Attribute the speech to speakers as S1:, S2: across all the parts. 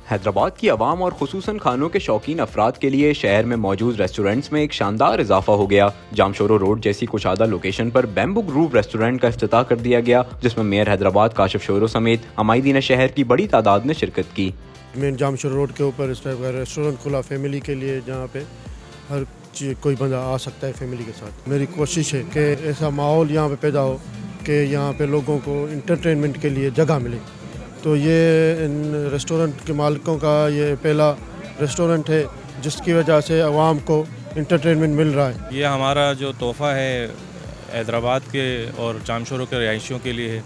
S1: हैदराबाद की आवाम और खुसूसन खानों के शौकीन अफराद के लिए शहर में मौजूद रेस्टोरेंट्स में एक शानदार इजाफा हो गया। जामशोरो रोड जैसी कुशादा लोकेशन पर बैम्बू ग्रूव रेस्टोरेंट का इफ्तिताह कर दिया गया, जिसमें मेयर हैदराबाद काशिफ शोरो समेत अमायदीन शहर की बड़ी तादाद ने शिरकत की।
S2: मेन जामशोरो रोड के ऊपर इस टाइप का रेस्टोरेंट खुला फैमिली के लिए, जहाँ पे हर कोई बंदा आ सकता है फैमिली के साथ। मेरी कोशिश है कि ऐसा माहौल यहाँ पे पैदा हो कि यहाँ पे लोगों को इंटरटेनमेंट के लिए जगह मिले। तो ये इन रेस्टोरेंट के मालिकों का ये पहला रेस्टोरेंट है जिसकी वजह से आवाम को इंटरटेनमेंट मिल रहा है।
S3: ये हमारा जो तोहफ़ा है हैदराबाद के और जामशोरो के रहायशियों के लिए है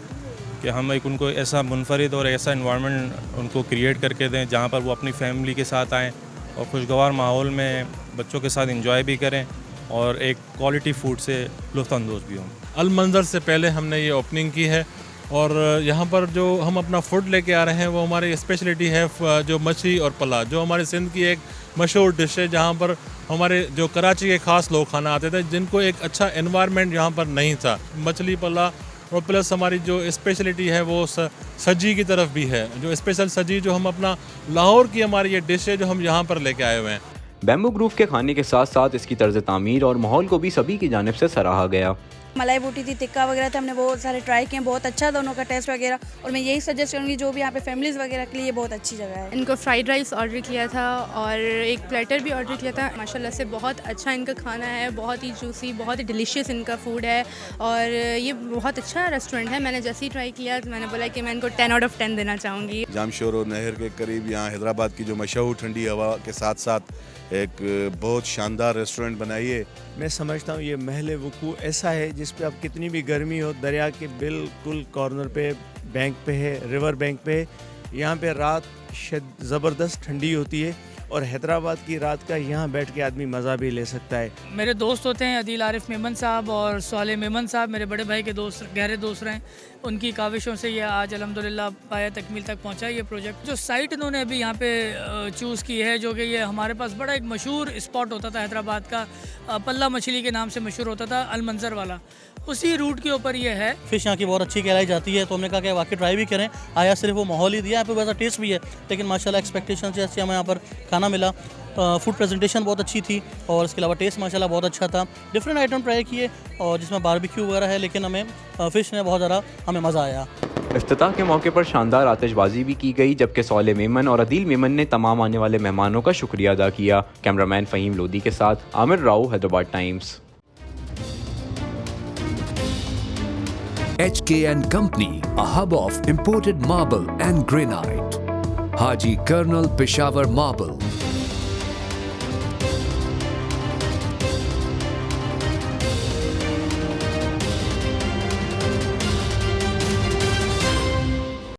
S3: कि हम एक उनको ऐसा मुनफरिद और ऐसा इन्वायरमेंट उनको क्रिएट करके दें जहाँ पर वो अपनी फैमिली के साथ आएँ और खुशगवार माहौल में बच्चों के साथ इंजॉय भी करें और एक क्वालिटी फूड से लुत्फ़ अंदोज़ भी हों।
S4: अल मंज़र से पहले हमने ये ओपनिंग की है और यहाँ पर जो हम अपना फूड लेके आ रहे हैं वो हमारी स्पेशलिटी है जो मछली और पला, जो हमारे सिंध की एक मशहूर डिश है, जहाँ पर हमारे जो कराची के ख़ास लोग खाना आते थे जिनको एक अच्छा एनवायरनमेंट यहाँ पर नहीं था। मछली पला और प्लस हमारी जो स्पेशलिटी है वो सजी की तरफ भी है, जो स्पेशल सजी जो हम अपना लाहौर की हमारी ये डिश है जो हम यहाँ पर लेके आए हुए हैं।
S1: बैम्बू ग्रूव के खाने के साथ साथ इसकी तर्ज तामीर और माहौल को भी सभी की जानिब से सराहा गया।
S5: मलाई बूटी थी, टिक्का वगैरह था, हमने बहुत सारे ट्राई किए, बहुत अच्छा दोनों का टेस्ट वगैरह। और मैं यही सजेस्ट करूँगी जो भी यहाँ पे फैमिलीज़ वगैरह के लिए बहुत अच्छी जगह है।
S6: इनको फ्राइड राइस ऑर्डर किया था और एक प्लेटर भी ऑर्डर किया था। माशाल्लाह से बहुत अच्छा इनका खाना है, बहुत ही जूसी, बहुत ही डिलीशियस इनका फूड है और ये बहुत अच्छा रेस्टोरेंट है। मैंने जैसे ही ट्राई किया तो मैंने बोला कि मैं इनको 10 आउट ऑफ 10 देना चाहूँगी।
S7: जामशोरो नहर के करीब यहाँ हैदराबाद की जो मशहूर ठंडी हवा के साथ साथ एक बहुत शानदार रेस्टोरेंट बनाइए।
S8: मैं समझता हूँ ये महल वकूअ ऐसा है जिस पे आप कितनी भी गर्मी हो, दरिया के बिल्कुल कॉर्नर पे बैंक पे है, रिवर बैंक पे। यहाँ पे रात ज़बरदस्त ठंडी होती है और हैदराबाद की रात का यहाँ बैठ के आदमी मज़ा भी ले सकता है।
S9: मेरे दोस्त होते हैं अदील आरिफ मेमन साहब और साले मेमन साहब, मेरे बड़े भाई के दोस्त, गहरे दोस्त रहे। उनकी काविशों से ये आज अल्हम्दुलिल्लाह पाया तकमील तक पहुँचा ये प्रोजेक्ट। जो साइट इन्होंने अभी यहाँ पे चूज़ की है, जो कि ये हमारे पास बड़ा एक मशहूर स्पॉट होता था हैदराबाद का, पल्ला मछली के नाम से मशहूर होता था, अल मंज़र वाला, उसी रूट के ऊपर ये है।
S10: फ़िश यहाँ की बहुत अच्छी कहलाई जाती है, तो हमने कहा कि वाकई ट्राई भी करें। आया सिर्फ वो माहौल ही दिया, यहाँ पे वैसा टेस्ट भी है, लेकिन माशाल्लाह एक्सपेक्टेशन से अच्छी हमें यहाँ पर खाना मिला। फूड प्रेजेंटेशन बहुत अच्छी थी और इसके अलावा टेस्ट माशाल्लाह बहुत अच्छा था। डिफरेंट आइटम ट्राई किए और जिसमें बारबेक्यू वगैरह है, लेकिन हमें फ़िश ने बहुत ज़्यादा हमें मज़ा आया।
S1: इफ्तिताह के मौके पर शानदार आतिशबाजी भी की गई, जबकि साले मेमन और अदील मेमन ने तमाम आने वाले मेहमानों का शुक्रिया अदा किया। कैमरामैन फ़हीम लोधी के साथ Aamir Rao, Hyderabad times.
S11: HKN Company, a hub of imported marble and granite. Haji Colonel Peshawar Marble.